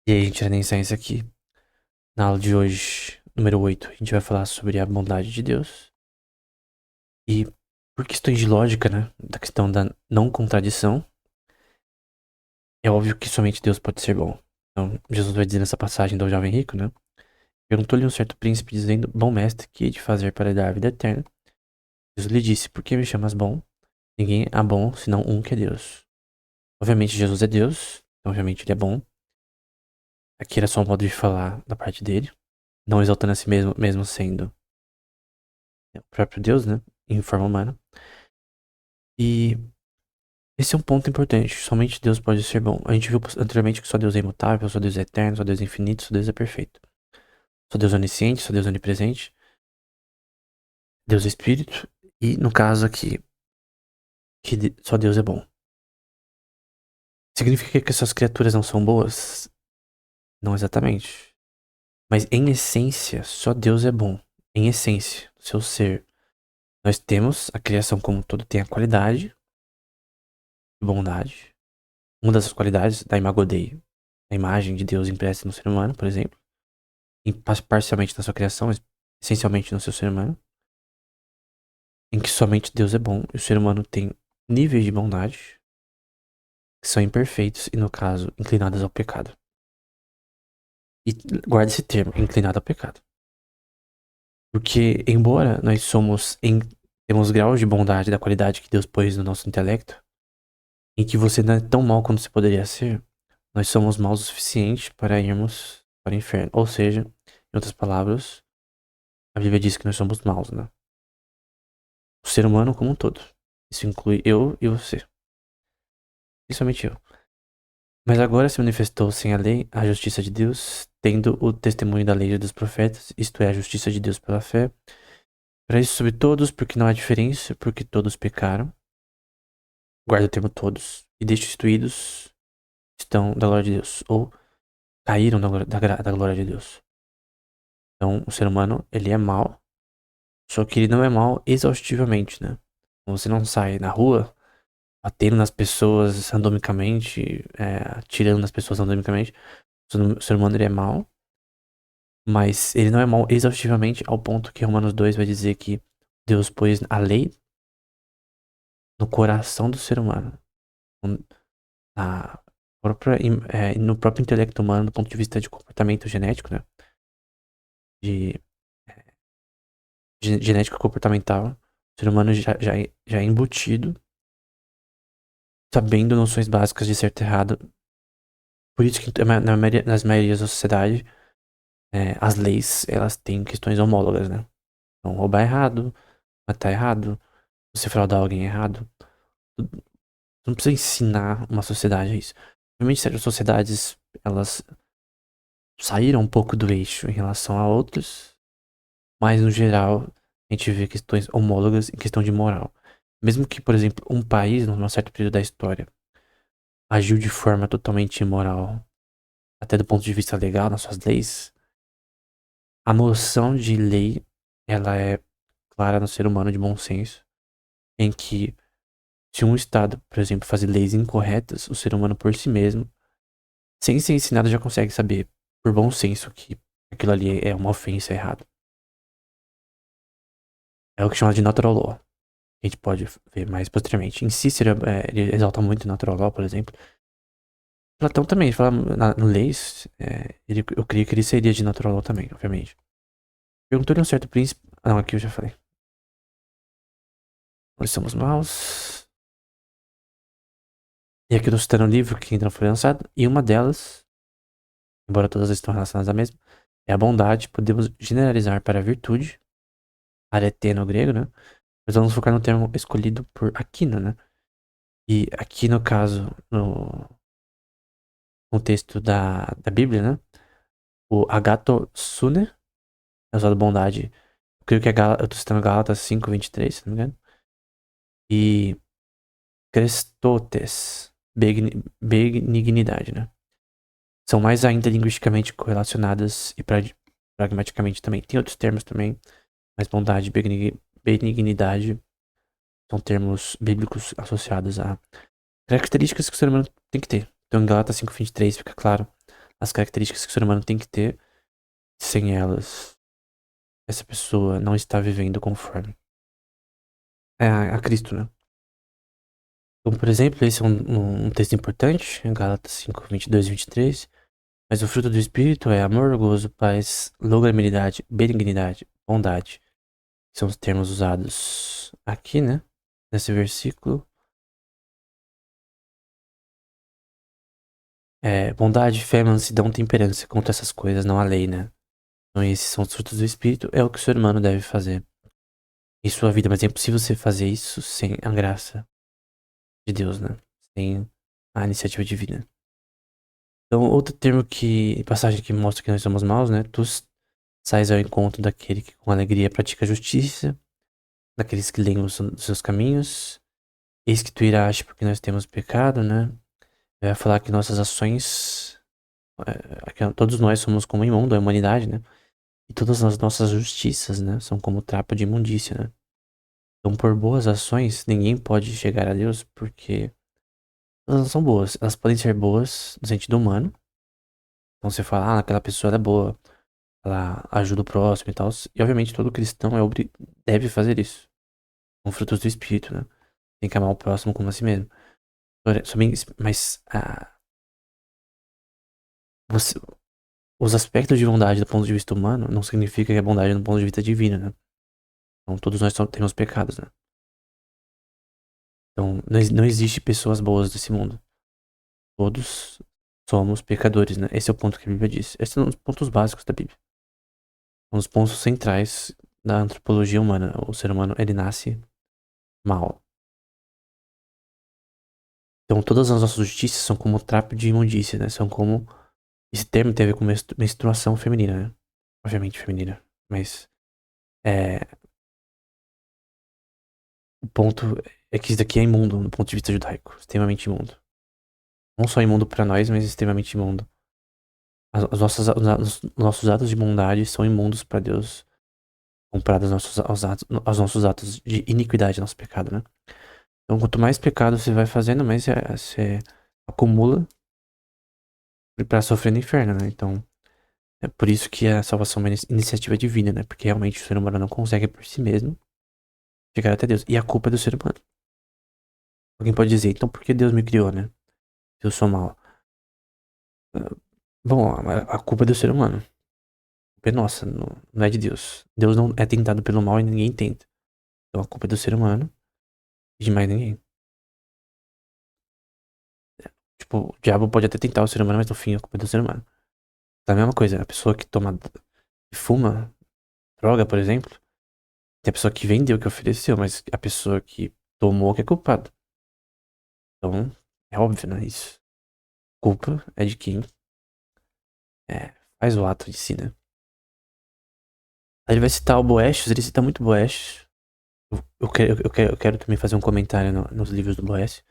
E aí, gente, nem isso aqui. Na aula de hoje, número 8, a gente vai falar sobre a bondade de Deus. E por questões de lógica, né? Da questão da não contradição, é óbvio que somente Deus pode ser bom. Então, Jesus vai dizer nessa passagem do jovem rico, né? Perguntou-lhe um certo príncipe, dizendo: Bom mestre, que hei de fazer para dar a vida eterna? Jesus lhe disse: Por que me chamas bom? Ninguém há bom senão um que é Deus. Obviamente, Jesus é Deus, então, obviamente, ele é bom. Aqui era só um modo de falar da parte dele, não exaltando a si mesmo, mesmo sendo o próprio Deus, né? Em forma humana. E esse é um ponto importante. Somente Deus pode ser bom. A gente viu anteriormente que só Deus é imutável, só Deus é eterno, só Deus é infinito, só Deus é perfeito. Só Deus é onisciente, só Deus é onipresente. Deus é espírito. E no caso aqui, só Deus é bom. Significa que essas criaturas não são boas? Não exatamente. Mas em essência, só Deus é bom. Em essência, seu ser. Nós temos a criação como um todo tem a qualidade e bondade. Uma dessas qualidades da Imago Dei, a imagem de Deus impressa no ser humano, por exemplo, parcialmente na sua criação, mas essencialmente no seu ser humano, em que somente Deus é bom e o ser humano tem níveis de bondade que são imperfeitos e, no caso, inclinados ao pecado. E guarda esse termo, inclinado ao pecado. Porque, embora nós temos graus de bondade da qualidade que Deus pôs no nosso intelecto, em que você não é tão mal quanto você poderia ser, nós somos maus o suficiente para irmos para o inferno. Ou seja, em outras palavras, a Bíblia diz que nós somos maus, né? O ser humano como um todo. Isso inclui eu e você. Principalmente eu. Mas agora se manifestou sem a lei a justiça de Deus, tendo o testemunho da lei e dos profetas, isto é, a justiça de Deus pela fé. Para isso sobre todos, porque não há diferença, porque todos pecaram. Guarda o termo todos. E destituídos estão da glória de Deus. Ou caíram da glória de Deus. Então, o ser humano, ele é mau. Só que ele não é mau exaustivamente, né? Você não sai na rua batendo nas pessoas randomicamente, atirando nas pessoas randomicamente. O ser humano, ele é mau. Mas ele não é mau exaustivamente ao ponto que Romanos 2 vai dizer que Deus pôs a lei no coração do ser humano. Na no próprio intelecto humano, do ponto de vista de comportamento genético, né? De genética comportamental. O ser humano já é embutido, sabendo noções básicas de certo e errado. Por isso que nas maiorias da sociedade, as leis, elas têm questões homólogas, né? Então, roubar é errado, matar é errado, você fraudar alguém é errado. Não precisa ensinar uma sociedade a isso. Obviamente, certas sociedades, elas saíram um pouco do eixo em relação a outras, mas no geral, a gente vê questões homólogas em questão de moral. Mesmo que, por exemplo, um país, num certo período da história, agiu de forma totalmente imoral, até do ponto de vista legal, nas suas leis, a noção de lei, ela é clara no ser humano de bom senso, em que se um Estado, por exemplo, fazer leis incorretas, o ser humano por si mesmo, sem ser ensinado, já consegue saber, por bom senso, que aquilo ali é uma ofensa, é errado. É o que chama de natural law. A gente pode ver mais posteriormente. Em Cícero, ele exalta muito natural law, por exemplo. Platão também, ele fala no Leis, eu creio que ele seria de natural law também, obviamente. Perguntou-lhe um certo príncipe. Ah, não, aqui eu já falei. Nós somos maus. E aqui eu tô citando um livro que ainda não foi lançado. E uma delas, embora todas estão relacionadas à mesma, é a bondade. Podemos generalizar para a virtude. Arete no grego, né? Mas vamos focar no termo escolhido por Aquino, né? E aqui no caso, no contexto da Bíblia, né? O agato sune é usado bondade. Eu creio que eu tô citando Gálatas 5:23, se não me engano. E Crestotes, benignidade, né? São mais ainda linguisticamente correlacionadas e pragmaticamente também. Tem outros termos também, mas bondade e benignidade são termos bíblicos associados a características que o ser humano tem que ter. Então em Gálatas 5:23 fica claro as características que o ser humano tem que ter. Sem elas, essa pessoa não está vivendo conforme a Cristo, né? Então, por exemplo, esse é um texto importante, em Gálatas 5, 22 e 23. Mas o fruto do Espírito é amor, gozo, paz, longanimidade, benignidade, bondade. São os termos usados aqui, né? Nesse versículo. Bondade, fé, mansidão, temperança. Contra essas coisas não há lei, né? Então esses são os frutos do Espírito. É o que o ser humano deve fazer em sua vida. Mas é impossível você fazer isso sem a graça de Deus, né? Sem a iniciativa divina. Então, outro termo passagem que mostra que nós somos maus, né? Tu sais ao encontro daquele que com alegria pratica a justiça, daqueles que leem os seus caminhos. Eis que tu irás porque nós temos pecado, né? Vai falar que nossas ações, que todos nós somos como imundo, a humanidade, né? E todas as nossas justiças, né? São como trapo de imundícia, né? Então, por boas ações, ninguém pode chegar a Deus porque elas não são boas. Elas podem ser boas no sentido humano. Então, você fala, aquela pessoa ela é boa, ela ajuda o próximo e tal. E, obviamente, todo cristão deve fazer isso. Com frutos do Espírito, né? Tem que amar o próximo como a si mesmo. Mas você, os aspectos de bondade do ponto de vista humano não significa que é bondade do ponto de vista divino, né? Então todos nós temos pecados, né? Então não existe pessoas boas nesse mundo. Todos somos pecadores, né? Esse é o ponto que a Bíblia diz. Esses são os pontos básicos da Bíblia. São os pontos centrais da antropologia humana. O ser humano, ele nasce mal. Então todas as nossas justiças são como trapo de imundícia, né? São como... Esse termo tem a ver com menstruação feminina, né? Obviamente feminina. Mas o ponto é que isso daqui é imundo do ponto de vista judaico. Extremamente imundo. Não só imundo pra nós, mas extremamente imundo. Os nossos atos de bondade são imundos pra Deus, comparados aos nossos atos de iniquidade, nosso pecado, né? Então, quanto mais pecado você vai fazendo, mais você acumula pra sofrer no inferno, né? Então, é por isso que a salvação é uma iniciativa divina, né? Porque realmente o ser humano não consegue por si mesmo chegar até Deus. E a culpa é do ser humano. Alguém pode dizer, então por que Deus me criou, né? Se eu sou mau. Bom, a culpa é do ser humano. A culpa é nossa, não é de Deus. Deus não é tentado pelo mal e ninguém tenta. Então a culpa é do ser humano e de mais ninguém. Tipo, o diabo pode até tentar o ser humano, mas no fim a culpa é do ser humano. É a mesma coisa, a pessoa que fuma droga, por exemplo, tem a pessoa que vendeu, que ofereceu, mas a pessoa que tomou que é culpada. Então, é óbvio, né? Isso. A culpa é de quem faz o ato de si, né? Aí ele vai citar o Boécios, ele cita muito Boécios. Eu quero também fazer um comentário nos livros do Boécio.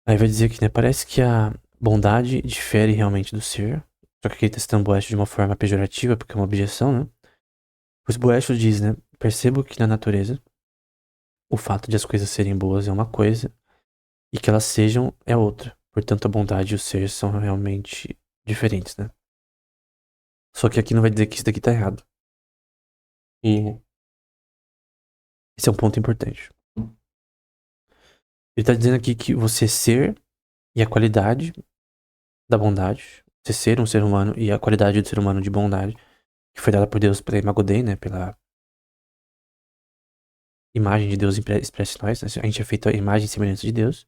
Aí vai dizer que, né, parece que a bondade difere realmente do ser. Só que aqui ele tá citando Boécio de uma forma pejorativa, porque é uma objeção, né? Pois Boécio diz, né, percebo que na natureza o fato de as coisas serem boas é uma coisa e que elas sejam é outra. Portanto, a bondade e o ser são realmente diferentes, né? Só que aqui não vai dizer que isso daqui tá errado. E esse é um ponto importante. Ele tá dizendo aqui que você ser e a qualidade da bondade, você ser um ser humano e a qualidade do ser humano de bondade, que foi dada por Deus pela Imago Dei, né? Pela imagem de Deus expressa em nós. Né? A gente é feito a imagem e semelhança de Deus.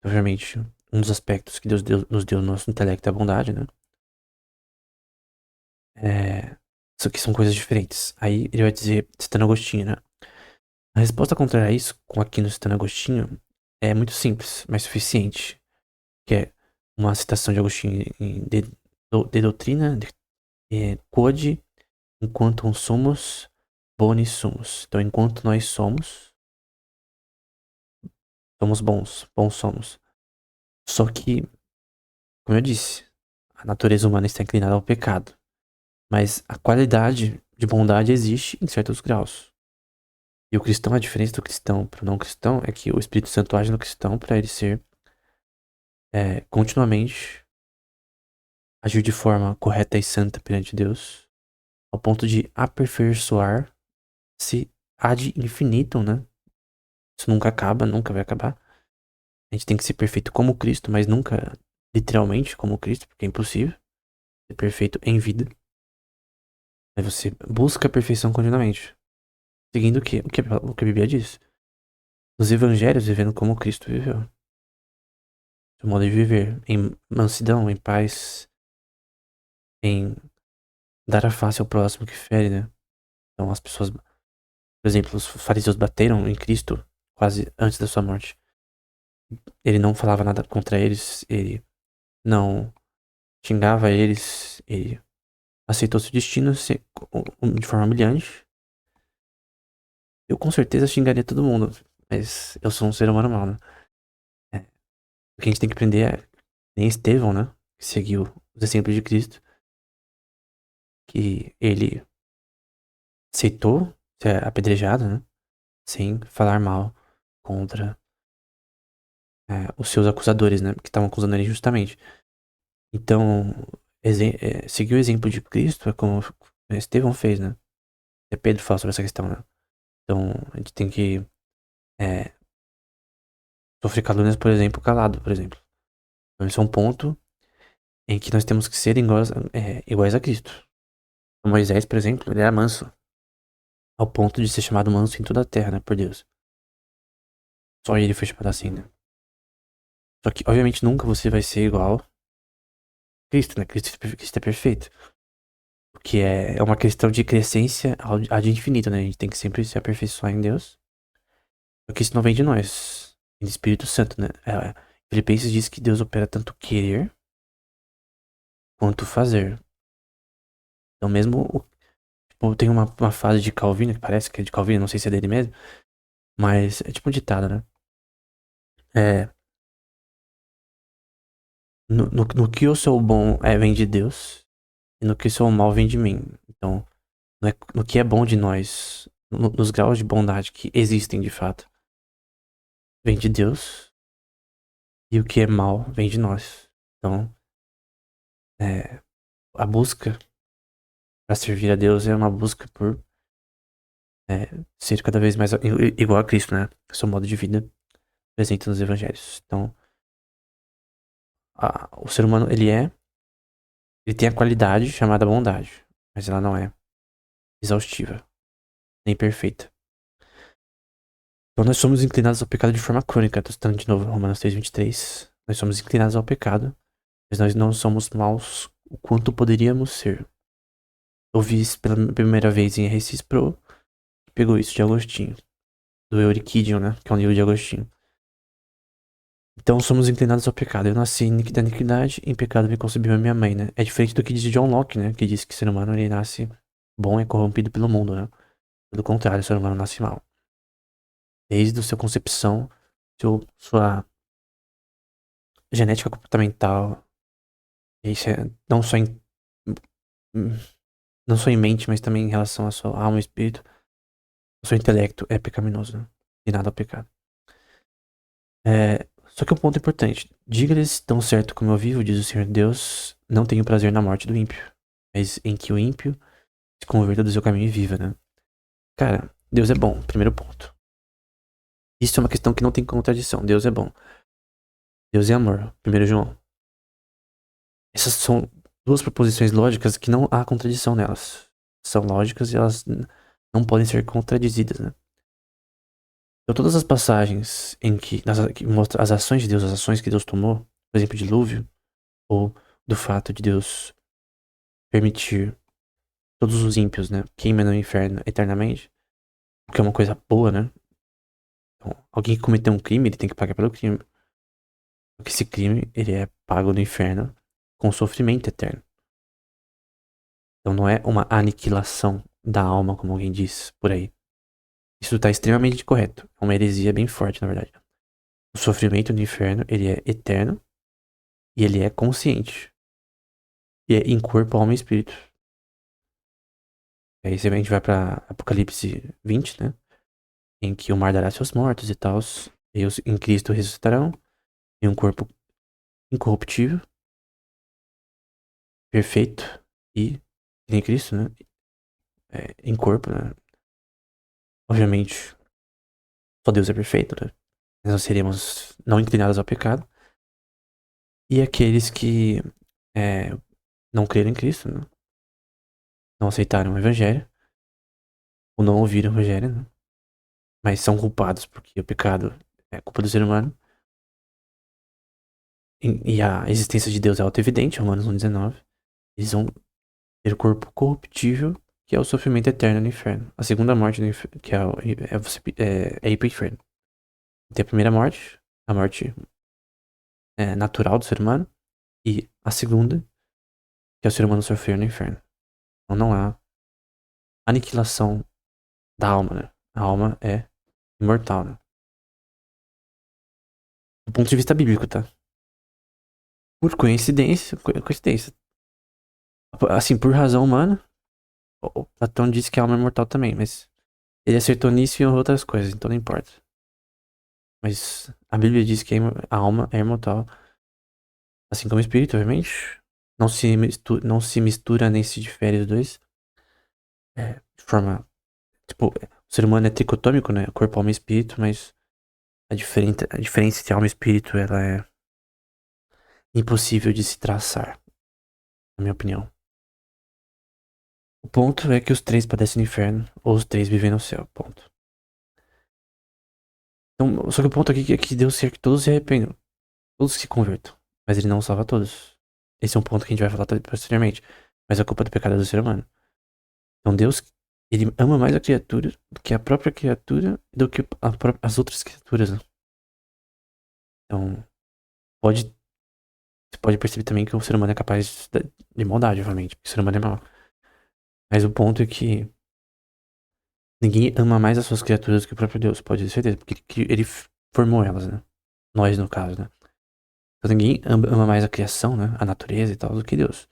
Obviamente, um dos aspectos que Deus nos deu no nosso intelecto é a bondade, né? Só que são coisas diferentes. Aí ele vai dizer, citando Agostinho, né? A resposta contrária a isso, com aqui no citando Agostinho, é muito simples, mas suficiente. Que é uma citação de Agostinho em De Doutrina, Quod, enquanto somos, boni sumus. Então, enquanto nós somos bons somos. Só que, como eu disse, a natureza humana está inclinada ao pecado. Mas a qualidade de bondade existe em certos graus. E o cristão, a diferença do cristão para o não cristão é que o Espírito Santo age no cristão para ele ser continuamente agir de forma correta e santa perante Deus, ao ponto de aperfeiçoar-se ad infinitum, né? Isso nunca acaba, nunca vai acabar. A gente tem que ser perfeito como Cristo, mas nunca literalmente como Cristo, porque é impossível ser perfeito em vida. Aí você busca a perfeição continuamente, seguindo o que a Bíblia diz. Os evangelhos vivendo como Cristo viveu. Seu modo de viver, em mansidão, em paz, em dar a face ao próximo que fere, né? Então as pessoas, por exemplo, os fariseus bateram em Cristo quase antes da sua morte. Ele não falava nada contra eles, ele não xingava eles, ele aceitou seu destino de forma humilhante. Eu com certeza xingaria todo mundo, mas eu sou um ser humano mau, né? É, o que a gente tem que aprender é, nem Estevão, né? Que seguiu os exemplos de Cristo, que ele aceitou ser apedrejado, né? Sem falar mal contra os seus acusadores, né? Que estavam acusando ele injustamente. Então, seguir o exemplo de Cristo é como Estevão fez, né? É Pedro fala sobre essa questão, né? Então, a gente tem que é, sofrer calúnias, por exemplo, calado, por exemplo. Então, esse é um ponto em que nós temos que ser iguais a Cristo. Moisés, por exemplo, ele era manso, ao ponto de ser chamado manso em toda a terra, né? Por Deus. Só ele foi chamado assim, né? Só que, obviamente, nunca você vai ser igual a Cristo, né? Cristo é perfeito. O que é uma questão de crescência ad infinito, né? A gente tem que sempre se aperfeiçoar em Deus. Porque isso não vem de nós, vem do Espírito Santo, né? Filipenses diz que Deus opera tanto querer quanto fazer. Então mesmo, tipo, tem uma fase de Calvino, que parece que é de Calvino, não sei se é dele mesmo, mas é tipo um ditado, né? É, no que eu sou bom vem de Deus, e no que eu sou mal vem de mim. Então, no que é bom de nós, nos graus de bondade que existem de fato, vem de Deus, e o que é mal vem de nós. Então, é, a busca para servir a Deus é uma busca por ser cada vez mais igual a Cristo, né? Seu modo de vida presente nos evangelhos. Então, o ser humano, ele tem a qualidade chamada bondade, mas ela não é exaustiva, nem perfeita. Então, nós somos inclinados ao pecado de forma crônica. Tô citando de novo Romanos 3:23. Nós somos inclinados ao pecado, mas nós não somos maus o quanto poderíamos ser. Eu vi isso pela primeira vez em R6 Pro, que pegou isso de Agostinho, do Euriquidion, né? Que é um livro de Agostinho. Então somos inclinados ao pecado. Eu nasci da iniquidade, em pecado me concebeu a minha mãe, né? É diferente do que diz John Locke, né? Que diz que o ser humano ele nasce bom e corrompido pelo mundo, né? Pelo contrário, o ser humano nasce mal. Desde a sua concepção, sua genética comportamental, isso é não só em mente, mas também em relação à sua alma e espírito, o seu intelecto é pecaminoso, né? E nada ao pecado. Só que um ponto importante. Diga-lhes tão certo como eu vivo, diz o Senhor Deus, não tenho prazer na morte do ímpio, mas em que o ímpio se converta do seu caminho e viva, né? Cara, Deus é bom, primeiro ponto. Isso é uma questão que não tem contradição. Deus é bom. Deus é amor, primeiro João. Essas são duas proposições lógicas que não há contradição nelas. São lógicas e elas não podem ser contradizidas, né? Então todas as passagens que mostram as ações de Deus, as ações que Deus tomou, por exemplo, dilúvio, ou do fato de Deus permitir todos os ímpios, né, queimem no inferno eternamente, o que é uma coisa boa, né? Então, alguém que cometeu um crime, ele tem que pagar pelo crime. Porque esse crime, ele é pago no inferno com sofrimento eterno. Então não é uma aniquilação da alma, como alguém diz por aí. Isso está extremamente correto. É uma heresia bem forte, na verdade. O sofrimento no inferno, ele é eterno e ele é consciente. E é em corpo, alma e espírito. Aí a gente vai pra Apocalipse 20, né? Em que o mar dará seus mortos e tal. E os em Cristo ressuscitarão em um corpo incorruptível. perfeito e que nem Cristo, né? Em corpo, né? Obviamente, só Deus é perfeito, né? Nós seremos não inclinados ao pecado. E aqueles que é, não creram em Cristo, né? Não aceitaram o Evangelho, ou não ouviram o Evangelho, né? Mas são culpados porque o pecado é culpa do ser humano. E a existência de Deus é auto-evidente, Romanos 1,19. Eles vão ter o corpo corruptível, que é o sofrimento eterno no inferno. A segunda morte, que é ir pro inferno. Tem a primeira morte, a morte natural do ser humano, e a segunda, que é o ser humano sofrer no inferno. Então não há aniquilação da alma, né? A alma é imortal, né? Do ponto de vista bíblico, tá? Por coincidência, coincidência. Assim, por razão humana, o Platão disse que a alma é mortal também, mas ele acertou nisso e em outras coisas, então não importa. Mas a Bíblia diz que a alma é imortal, assim como o espírito, obviamente. Não se mistura nem se difere os dois. De forma. Tipo, o ser humano é tricotômico, né? Corpo, alma e espírito, mas a diferença entre alma e espírito ela é impossível de se traçar, na minha opinião. O ponto é que os três padecem no inferno, ou os três vivem no céu, ponto. Então, só que o ponto aqui é que Deus quer que todos se arrependam, todos se convertam, mas ele não salva todos. Esse é um ponto que a gente vai falar posteriormente, mas a culpa do pecado é do ser humano. Então Deus, ele ama mais a criatura do que a própria criatura, do que as outras criaturas, né? Então, você pode perceber também que o ser humano é capaz de maldade, obviamente, porque o ser humano é mau. Mas o ponto é que ninguém ama mais as suas criaturas do que o próprio Deus, pode ter certeza, porque ele formou elas, né? Nós, no caso, né? Então ninguém ama mais a criação, né? A natureza e tal, do que Deus.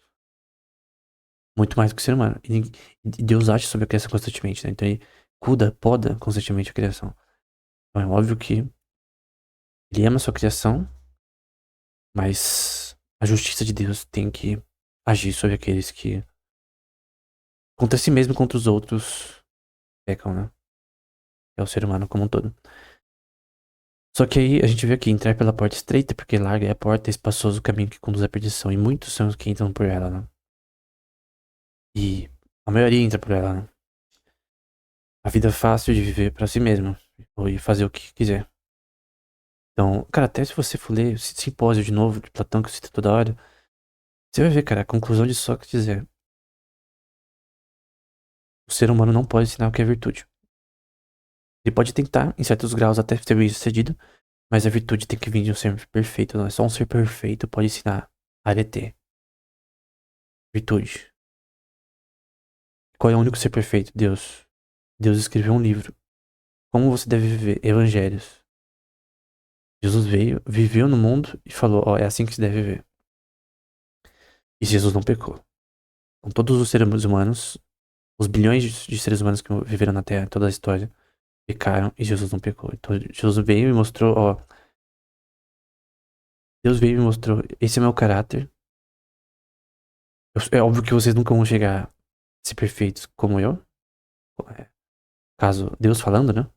Muito mais do que o ser humano. E Deus age sobre a criação constantemente, né? Então ele poda constantemente a criação. Então é óbvio que ele ama a sua criação, mas a justiça de Deus tem que agir sobre aqueles que, contra si mesmo e contra os outros, pecam, né? É o ser humano como um todo. Só que aí a gente vê aqui, entrar pela porta estreita, porque larga é a porta, é espaçoso o caminho que conduz à perdição. E muitos são os que entram por ela, né? E a maioria entra por ela, né? A vida é fácil de viver pra si mesmo. E fazer o que quiser. Então, cara, até se você for ler Simpósio de novo, de Platão, que eu cito toda hora, você vai ver, cara, a conclusão de Sócrates é: o ser humano não pode ensinar o que é virtude. Ele pode tentar, em certos graus, até ser bem sucedido, mas a virtude tem que vir de um ser perfeito. Não é só um ser perfeito pode ensinar arete. Virtude. Qual é o único ser perfeito? Deus. Deus escreveu um livro. Como você deve viver? Evangelhos. Jesus veio, viveu no mundo e falou: ó, é assim que se deve viver. E Jesus não pecou. Com todos os seres humanos, os bilhões de seres humanos que viveram na Terra, toda a história, pecaram e Jesus não pecou. Então Jesus veio e mostrou: ó, Deus veio e mostrou: esse é meu caráter. É óbvio que vocês nunca vão chegar a ser perfeitos como eu. É, caso Deus falando, né?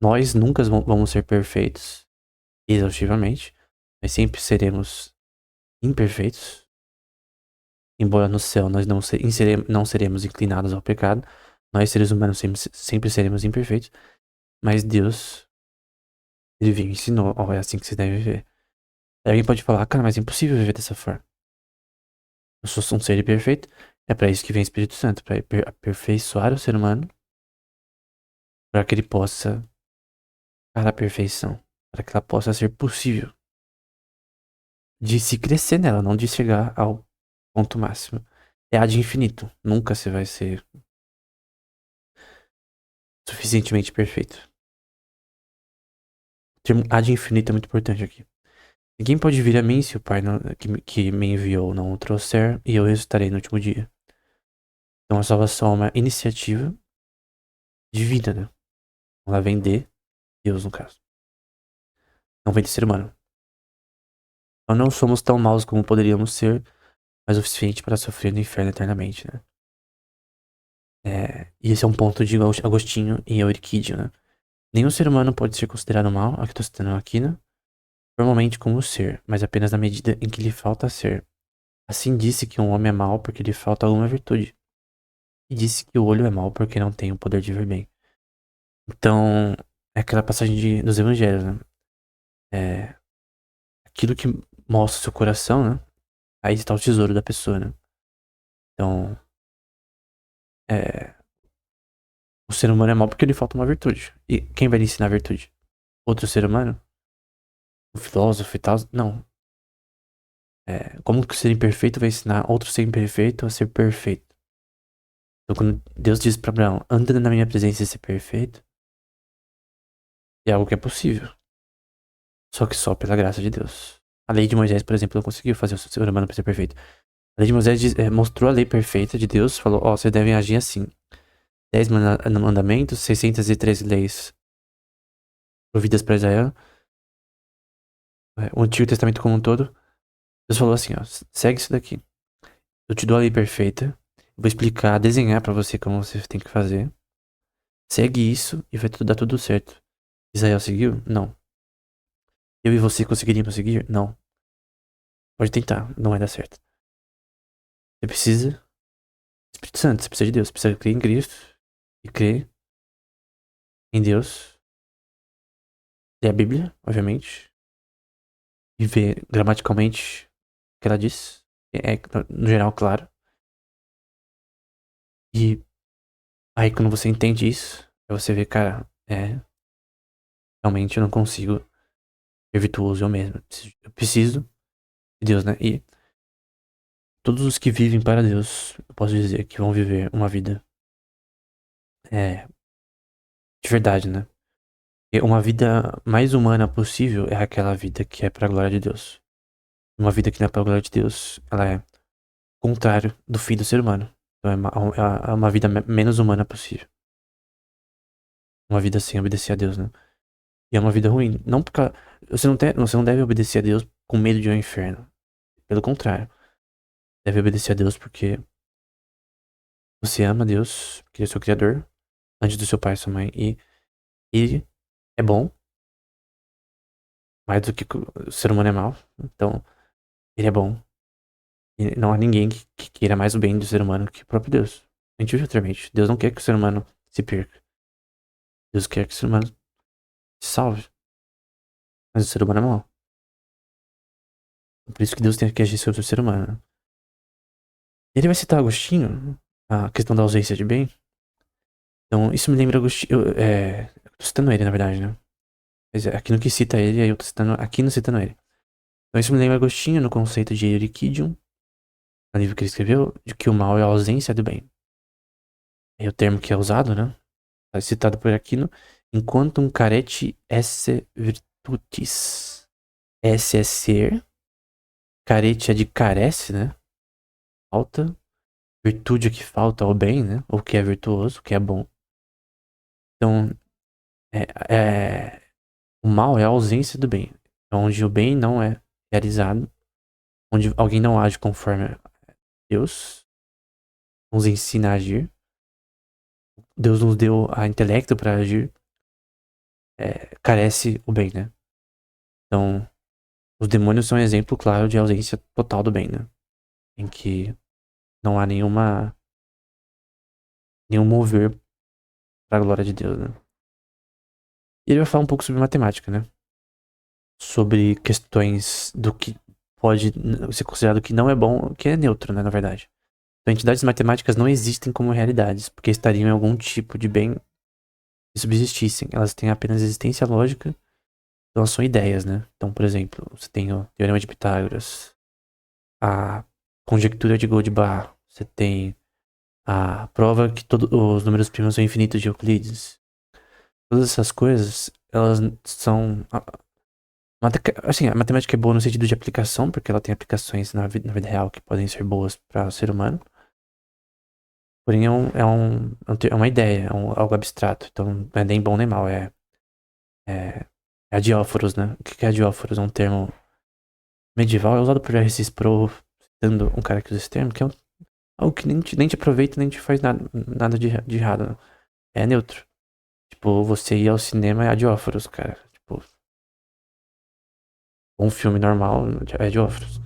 Nós nunca vamos ser perfeitos exaustivamente. Nós sempre seremos imperfeitos. Embora no céu nós não seremos inclinados ao pecado, nós seres humanos sempre seremos imperfeitos, mas Deus, ele veio e ensinou: ó, é assim que você deve viver. Aí alguém pode falar: cara, mas é impossível viver dessa forma. Eu sou um ser perfeito. É para isso que vem o Espírito Santo, para aperfeiçoar o ser humano, para que ele possa para a perfeição, para que ela possa ser possível de se crescer nela, não de chegar ao ponto máximo. É ad infinito. Nunca você vai ser suficientemente perfeito. O termo ad infinito é muito importante aqui. Ninguém pode vir a mim se o Pai que me enviou não o trouxer, e eu ressuscitarei no último dia. Então a salvação é uma iniciativa divina, né? Ela vem de Deus, no caso. Não vem de ser humano. Nós não somos tão maus como poderíamos ser, mas o suficiente para sofrer no inferno eternamente, né? E esse é um ponto de Agostinho e Euríquide, né? Nenhum ser humano pode ser considerado mal, aqui estou citando Aquino, formalmente como ser, mas apenas na medida em que lhe falta ser. Assim disse que um homem é mau porque lhe falta alguma virtude, e disse que o olho é mau porque não tem o poder de ver bem. Então, é aquela passagem dos evangelhos, né? É, aquilo que mostra o seu coração, né? Aí está o tesouro da pessoa, né? Então, é, o ser humano é mau porque lhe falta uma virtude. E quem vai lhe ensinar a virtude? Outro ser humano? O filósofo e tal? Não. Como que o ser imperfeito vai ensinar outro ser imperfeito a ser perfeito? Então, quando Deus diz para Abraão, anda na minha presença e ser perfeito, é algo que é possível. Só que só pela graça de Deus. A lei de Moisés, por exemplo, não conseguiu fazer o ser humano para ser perfeito. A lei de Moisés mostrou a lei perfeita de Deus, falou, ó, vocês devem agir assim. 10 mandamentos, 613 leis providas para Israel, o Antigo Testamento como um todo. Deus falou assim, ó, segue isso daqui. Eu te dou a lei perfeita, vou explicar, desenhar pra você como você tem que fazer. Segue isso e vai dar tudo certo. Israel seguiu? Não. Eu e você conseguiríamos seguir? Não. Pode tentar, não vai dar certo. Você precisa do Espírito Santo, você precisa de Deus, você precisa crer em Cristo e crer em Deus. Ler a Bíblia, obviamente, e ver gramaticalmente o que ela diz. No geral, claro. E aí quando você entende isso, aí você vê, cara, realmente eu não consigo ser virtuoso eu mesmo. Eu preciso de Deus, né? E todos os que vivem para Deus, eu posso dizer que vão viver uma vida de verdade, né? E uma vida mais humana possível é aquela vida que é para a glória de Deus. Uma vida que não é para a glória de Deus, ela é contrário do fim do ser humano. Então é uma vida menos humana possível. Uma vida sem obedecer a Deus, né? E é uma vida ruim. Não porque você não deve obedecer a Deus com medo de ir ao inferno. Pelo contrário. Deve obedecer a Deus porque você ama Deus, porque Ele é seu criador, antes do seu pai e sua mãe. E Ele é bom, mais do que o ser humano é mau. Então, Ele é bom. E não há ninguém que queira mais o bem do ser humano que o próprio Deus. A gente vive outramente. Deus não quer que o ser humano se perca. Deus quer que o ser humano se salve. Mas o ser humano é mau. Por isso que Deus tem que agir sobre o ser humano, né? Ele vai citar Agostinho, a questão da ausência de bem. Então, isso me lembra Agostinho. Tô citando ele, na verdade, né? Mas aqui no que cita ele, aí eu tô citando, aqui no citando ele. Então, isso me lembra Agostinho no conceito de Euriquidium, no livro que ele escreveu, de que o mal é a ausência do bem. É o termo que é usado, né? Tá citado por Aquino, enquanto um carete esse virtutis. Esse é ser, carete é de carece, né? Falta. Virtude é que falta ao bem, né? Ou que é virtuoso, que é bom. Então, é, é, o mal é a ausência do bem. É onde o bem não é realizado, onde alguém não age conforme Deus nos ensina a agir. Deus nos deu a intelecto para agir. Carece o bem, né? Então, os demônios são um exemplo claro de ausência total do bem, né? Em que não há nenhum mover para a glória de Deus, né? E ele vai falar um pouco sobre matemática, né? Sobre questões do que pode ser considerado que não é bom, que é neutro, né, na verdade. Então, entidades matemáticas não existem como realidades, porque estariam em algum tipo de bem se subsistissem. Elas têm apenas existência lógica, então elas são ideias, né? Então, por exemplo, você tem o Teorema de Pitágoras, a conjectura de Goldbach, você tem a prova que todos os números primos são infinitos de Euclides. Todas essas coisas, elas são... Assim, a matemática é boa no sentido de aplicação, porque ela tem aplicações na vida real que podem ser boas para o ser humano. Porém, é uma ideia, algo abstrato. Então, não é nem bom nem mal. É adióforos, né? O que é adióforos? É um termo medieval, é usado por R.C. Sproul, citando um cara que usa esse termo, que é algo que nem te aproveita, nem te faz nada de errado, né? É neutro. Tipo, você ir ao cinema é adióforos, cara. Tipo, um filme normal é adióforos.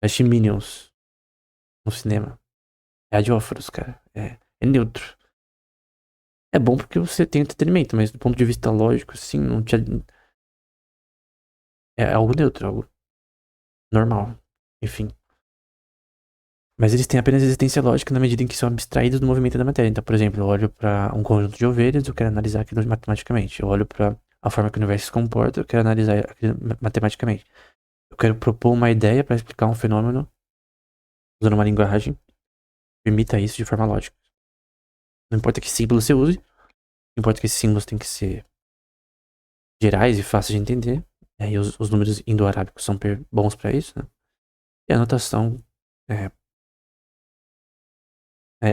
Assistir Minions no cinema é adióforos, cara. É neutro. É bom porque você tem entretenimento, mas do ponto de vista lógico, assim, não te, é algo neutro, algo normal. Enfim. Mas eles têm apenas existência lógica na medida em que são abstraídos do movimento da matéria. Então, por exemplo, eu olho para um conjunto de ovelhas, eu quero analisar aquilo matematicamente. Eu olho para a forma que o universo se comporta, eu quero analisar aquilo matematicamente. Eu quero propor uma ideia para explicar um fenômeno usando uma linguagem que permita isso de forma lógica. Não importa que símbolo você use, importa que esses símbolos têm que ser gerais e fáceis de entender. E aí os números indo-arábicos são bons para isso, né? E a notação é,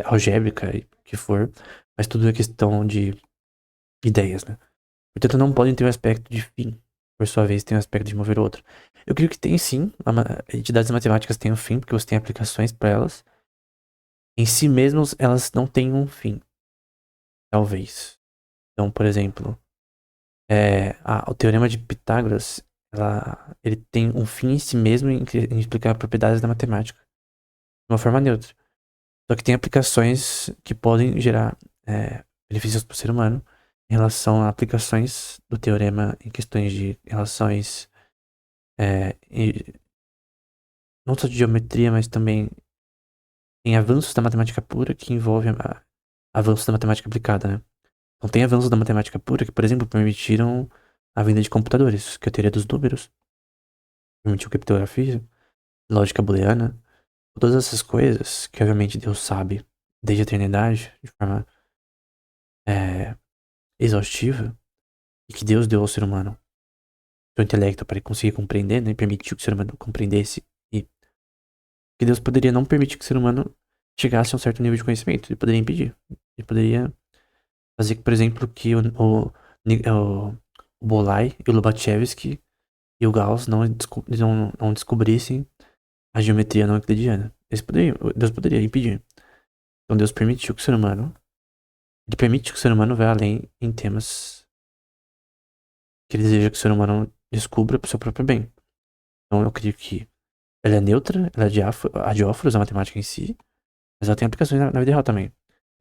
algébrica e o que for, mas tudo é questão de ideias, né? Portanto, não podem ter um aspecto de fim, por sua vez, tem um aspecto de mover o outro. Eu creio que tem sim, entidades matemáticas têm um fim, porque você tem aplicações para elas. Em si mesmos, elas não têm um fim, talvez. Então, por exemplo, o teorema de Pitágoras, ele tem um fim em si mesmo em explicar propriedades da matemática, de uma forma neutra. Só que tem aplicações que podem gerar benefícios para o ser humano em relação a aplicações do teorema em questões de relações, não só de geometria, mas também em avanços da matemática pura que envolvem avanços da matemática aplicada, né? Então tem avanços da matemática pura que, por exemplo, permitiram a vinda de computadores, que é a teoria dos números, permitiu criptografia, lógica booleana, todas essas coisas que obviamente Deus sabe desde a eternidade, de forma exaustiva, e que Deus deu ao ser humano seu intelecto para ele conseguir compreender, né? E permitiu que o ser humano compreendesse, e que Deus poderia não permitir que o ser humano chegasse a um certo nível de conhecimento, ele poderia impedir. Ele poderia fazer, por exemplo, que o Bolai e o Lobachevsky e o Gauss não descobrissem a geometria não euclidiana. Deus poderia impedir. Então Deus permitiu que o ser humano, ele permite que o ser humano vá além em temas que ele deseja que o ser humano descubra para o seu próprio bem. Então eu creio que ela é neutra, ela é adióforos, a matemática em si, mas ela tem aplicações na vida real também. Em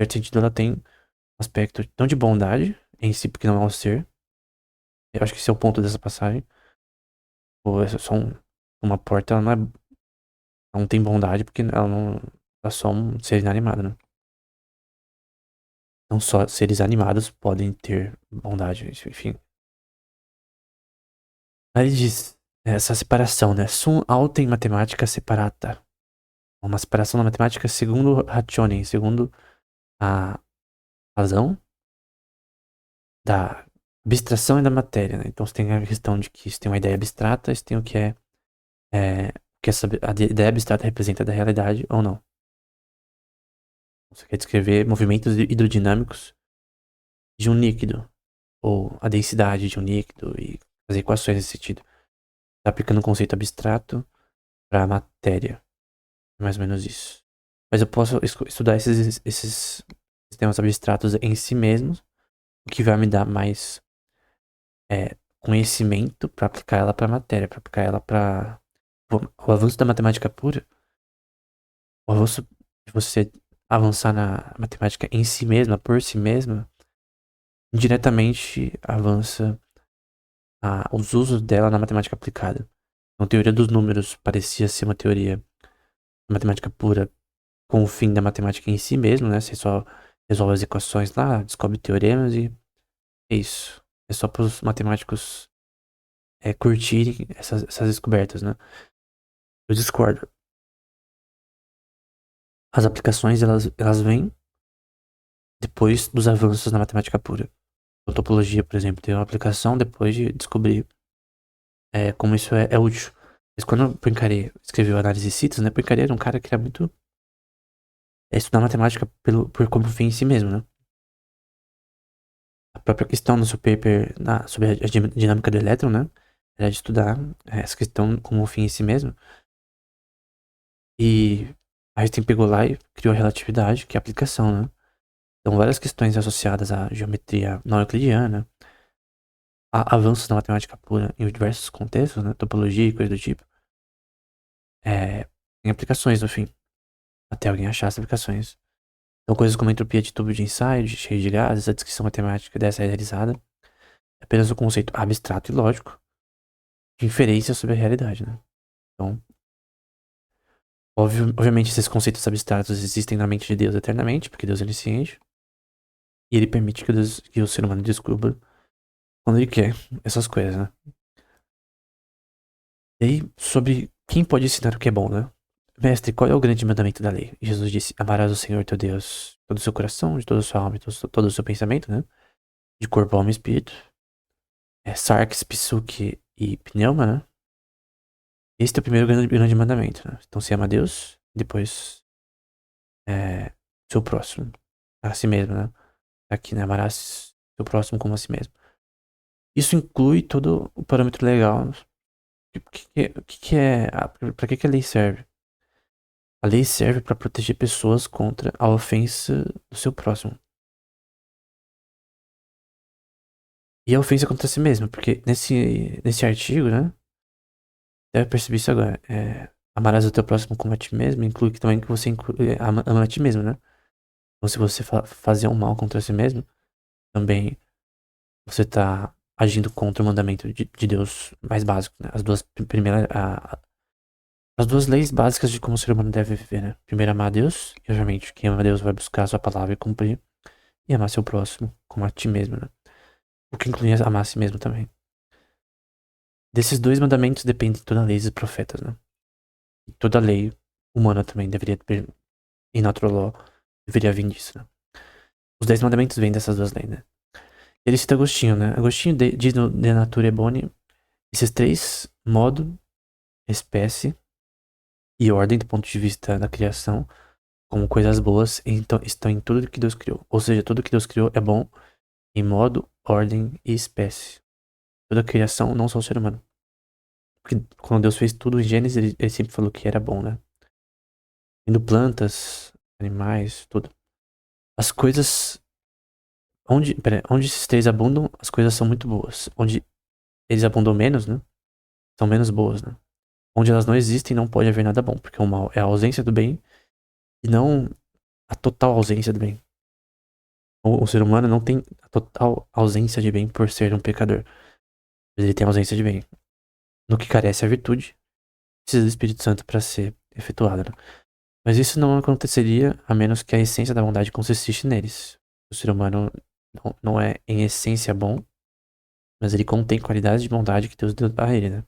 certo sentido, ela tem um aspecto não de bondade em si, porque não é um ser. Eu acho que esse é o ponto dessa passagem. Ou é só uma porta, ela não tem bondade, porque ela não ela é só um ser inanimado, né? Não só seres animados podem ter bondade, enfim. Aí ele diz essa separação, né? Sum autem mathematica separata. Uma separação da matemática segundo Rationem, segundo a razão da abstração e da matéria, né? Então você tem a questão de que você tem uma ideia abstrata, você tem o que a ideia abstrata representa da realidade ou não. Você quer descrever movimentos hidrodinâmicos de um líquido, ou a densidade de um líquido, e fazer equações nesse sentido. Tá aplicando um conceito abstrato para a matéria. É mais ou menos isso. Mas eu posso estudar esses sistemas abstratos em si mesmos, o que vai me dar mais conhecimento para aplicar ela para matéria, para aplicar ela para o avanço da matemática pura, o avanço de você avançar na matemática em si mesma, por si mesma, indiretamente avança os usos dela na matemática aplicada. Então, a teoria dos números parecia ser uma teoria de matemática pura com o fim da matemática em si mesmo, né? Você só resolve as equações lá, descobre teoremas e é isso. É só para os matemáticos curtirem essas descobertas, né? Eu discordo. As aplicações, elas vêm depois dos avanços na matemática pura. A topologia, por exemplo, tem uma aplicação depois de descobrir como isso é útil. Mas quando o Poincaré escreveu Análise de Citos, né? Poincaré era um cara que era muito estudar matemática por como fim em si mesmo, né? A própria questão no seu paper sobre a dinâmica do elétron, né? Era de estudar essa questão como fim em si mesmo. E Einstein pegou lá e criou a relatividade, que é a aplicação, né? Então, várias questões associadas à geometria não euclidiana, a avanços na matemática pura em diversos contextos, né? Topologia e coisa do tipo, tem aplicações no fim, até alguém achar as aplicações. Então, coisas como a entropia de tubo de ensaio, cheio de gases, a descrição matemática dessa é realizada, é apenas um conceito abstrato e lógico de inferência sobre a realidade, né? Então, obviamente, esses conceitos abstratos existem na mente de Deus eternamente, porque Deus é onisciente, e ele permite que o ser humano descubra quando ele quer essas coisas, né? E aí, sobre quem pode ensinar o que é bom, né? Mestre, qual é o grande mandamento da lei? Jesus disse: amarás o Senhor teu Deus de todo o seu coração, de toda a sua alma, de todo o seu pensamento, né? De corpo, alma e espírito. Sarx, psuque e pneuma, né? Este é o primeiro grande mandamento, né? Então se ama a Deus, depois seu próximo, a si mesmo, né? Aqui, né? Amarás seu próximo como a si mesmo. Isso inclui todo o parâmetro legal. Pra que a lei serve? A lei serve para proteger pessoas contra a ofensa do seu próximo. E a ofensa contra si mesmo, porque nesse artigo, né? Deve perceber isso agora. Amarás o teu próximo como a ti mesmo, inclui também que você ama a ti mesmo, né? Então, se você fazer um mal contra si mesmo, também você tá agindo contra o mandamento de Deus mais básico, né? As duas leis básicas de como o ser humano deve viver, né? Primeiro, amar a Deus, e obviamente, quem ama a Deus vai buscar a sua palavra e cumprir, e amar seu próximo como a ti mesmo, né? O que inclui amar a si mesmo também. Desses dois mandamentos depende toda a lei dos profetas, né? E toda a lei humana também deveria ter, em natural law, deveria vir disso, né? Os 10 mandamentos vêm dessas duas leis, né? Ele cita Agostinho, né? Agostinho diz no De Natura Boni esses três: modo, espécie e ordem do ponto de vista da criação, como coisas boas, então estão em tudo que Deus criou. Ou seja, tudo que Deus criou é bom em modo, ordem e espécie. Toda a criação, não só o ser humano. Porque quando Deus fez tudo em Gênesis, ele sempre falou que era bom, né? Indo plantas, animais, tudo. As coisas. Onde esses três abundam, as coisas são muito boas. Onde eles abundam menos, né? São menos boas, né? Onde elas não existem, não pode haver nada bom, porque o mal é a ausência do bem e não a total ausência do bem. O ser humano não tem a total ausência de bem por ser um pecador. Mas ele tem ausência de bem. No que carece a virtude, precisa do Espírito Santo para ser efetuada, né? Mas isso não aconteceria a menos que a essência da bondade consistisse neles. O ser humano não é em essência bom, mas ele contém qualidades de bondade que Deus deu a ele, né?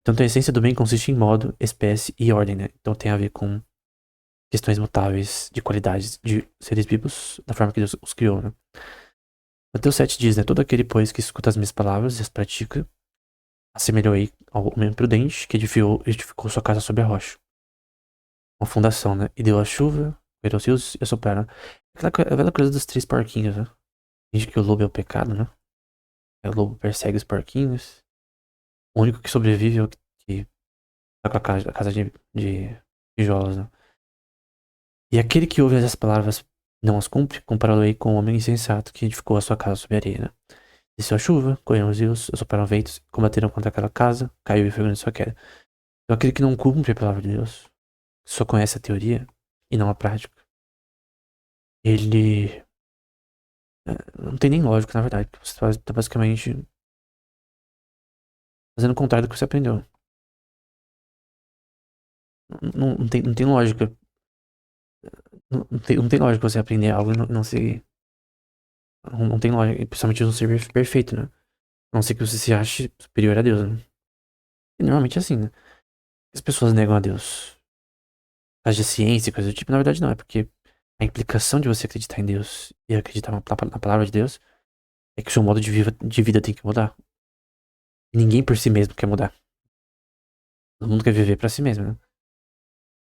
Então a essência do bem consiste em modo, espécie e ordem, né? Então tem a ver com questões mutáveis de qualidades de seres vivos da forma que Deus os criou, né? Mateus 7 diz, né? Todo aquele, pois, que escuta as minhas palavras e as pratica, assemelhou aí ao homem prudente que edificou sua casa sobre a rocha. Uma fundação, né? E deu a chuva, veio os rios e assopraram. A velha coisa dos três porquinhos, né? Diz que o lobo é o pecado, né? Aí o lobo persegue os porquinhos. O único que sobrevive é o que tá com a casa de tijolos, né? E aquele que ouve essas palavras não as cumpre, compará-lo-ei com o homem insensato que edificou a sua casa sobre a areia, né? Desceu a chuva, correram os rios, assopraram ventos, combateram contra aquela casa, caiu e foi grande sua queda. Então aquele que não cumpre a palavra de Deus, só conhece a teoria e não a prática, ele não tem nem lógica, na verdade. Você tá basicamente fazendo o contrário do que você aprendeu. Não tem lógica. Não tem lógica você aprender algo e não se. Não tem lógica. Principalmente não ser perfeito, né? A não ser que você se ache superior a Deus, né? E normalmente é assim, né? As pessoas negam a Deus. As de ciência e coisa do tipo, na verdade não. É porque a implicação de você acreditar em Deus e acreditar na palavra de Deus é que o seu modo de vida tem que mudar. E ninguém por si mesmo quer mudar. Todo mundo quer viver pra si mesmo, né?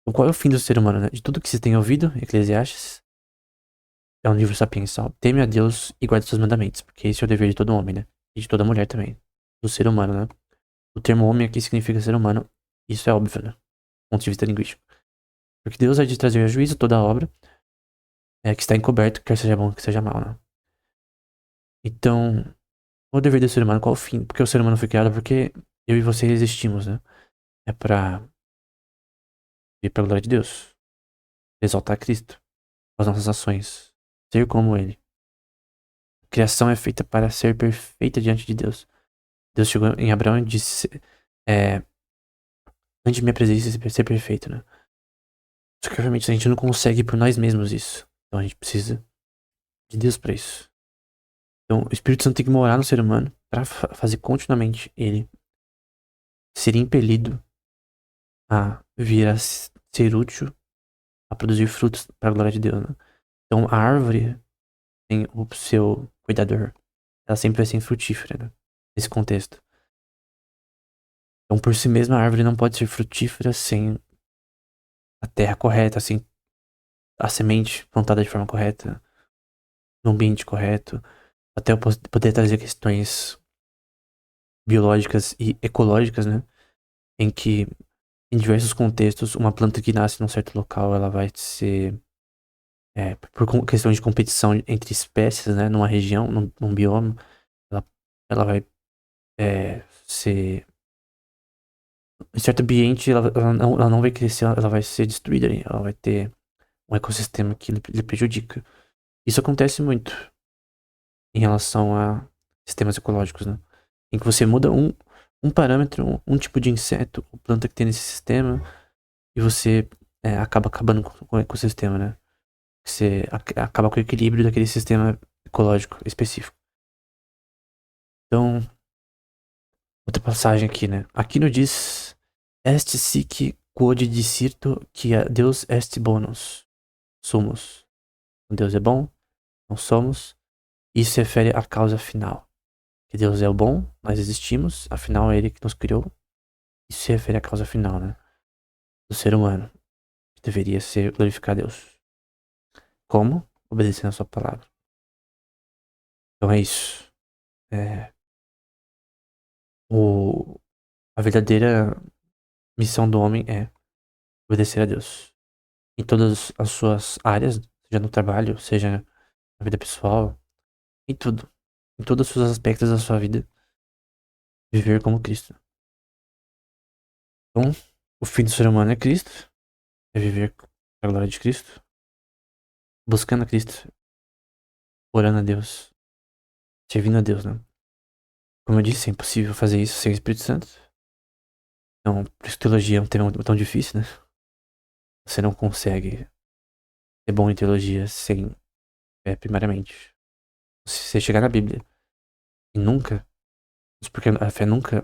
Então, qual é o fim do ser humano, né? De tudo que se tem ouvido, Eclesiastes, é um livro sapiensal. Teme a Deus e guarde seus mandamentos, porque esse é o dever de todo homem, né? E de toda mulher também. Do ser humano, né? O termo homem aqui significa ser humano. Isso é óbvio, né? Do ponto de vista linguístico. Porque Deus há de trazer a juízo toda a obra que está encoberto, quer seja bom, quer seja mal, né? Então, qual o dever do ser humano? Qual o fim? Porque o ser humano foi criado porque eu e você existimos, né? É pra vir pra glória de Deus. Exaltar Cristo. Com as nossas ações. Ser como Ele. A criação é feita para ser perfeita diante de Deus. Deus chegou em Abraão e disse: é, antes de minha presença, ser perfeito, né? Só que, obviamente, a gente não consegue por nós mesmos isso. Então a gente precisa de Deus pra isso. Então, o Espírito Santo tem que morar no ser humano pra fazer continuamente ele ser impelido a vir a ser útil, a produzir frutos para a glória de Deus, né? Então, a árvore tem o seu cuidador. Ela sempre vai ser frutífera, né? Nesse contexto. Então, por si mesma, a árvore não pode ser frutífera sem a terra correta, sem a semente plantada de forma correta, no ambiente correto, até eu poder trazer questões biológicas e ecológicas, né? Em que, em diversos contextos, uma planta que nasce num certo local, ela vai ser, por questão de competição entre espécies, né? Numa região, num bioma, ela, ela vai ser... Em certo ambiente, ela não vai crescer, ela vai ser destruída, ela vai ter um ecossistema que lhe prejudica. Isso acontece muito em relação a sistemas ecológicos, né? Em que você muda um parâmetro, um tipo de inseto ou planta que tem nesse sistema, e você acaba acabando com o ecossistema, né? Você acaba com o equilíbrio daquele sistema ecológico específico. Então, outra passagem aqui, né? Aqui diz: Est sic quod dicirto que a Deus est bonus. Somos. Deus é bom, não somos. Isso se refere à causa final. Que Deus é o bom, nós existimos, afinal é Ele que nos criou. Isso se refere à causa final, né? Do ser humano, que deveria ser glorificar Deus. Como? Obedecendo a sua palavra. Então é isso. É, a verdadeira missão do homem é obedecer a Deus. Em todas as suas áreas, seja no trabalho, seja na vida pessoal, em tudo. Em todos os aspectos da sua vida, viver como Cristo. Então, o fim do ser humano é Cristo, é viver para a glória de Cristo, buscando a Cristo, orando a Deus, servindo a Deus, né? Como eu disse, é impossível fazer isso sem o Espírito Santo. Então, por isso que teologia é um tema tão difícil, né? Você não consegue ser bom em teologia sem fé, primariamente. Se você chegar na Bíblia e nunca, porque a fé nunca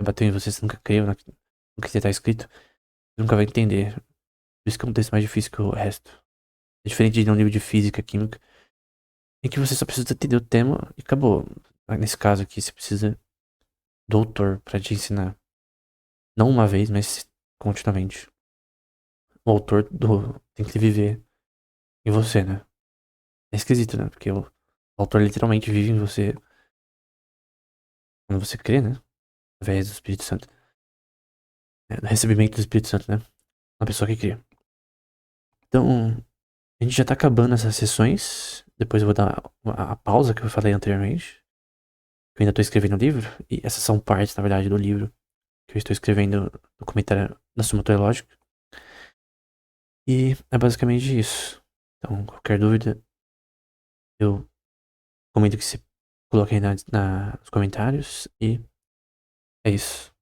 bateu em você, você nunca creu no que está escrito, você nunca vai entender. Por isso que é um texto mais difícil que o resto. É diferente de um livro de física, química, em que você só precisa entender o tema e acabou. Nesse caso aqui, você precisa do autor pra te ensinar. Não uma vez, mas continuamente. O autor tem que viver em você, né? É esquisito, né? Porque o autor literalmente vive em você quando você crê, né? Através do Espírito Santo. Do recebimento do Espírito Santo, né? Uma pessoa que crê. Então, a gente já tá acabando essas sessões. Depois eu vou dar a pausa que eu falei anteriormente. Eu ainda tô escrevendo o livro. E essas são partes, na verdade, do livro que eu estou escrevendo no comentário da Suma Teológica. E é basicamente isso. Então, qualquer dúvida, eu comento que você coloque aí nos comentários. E é isso.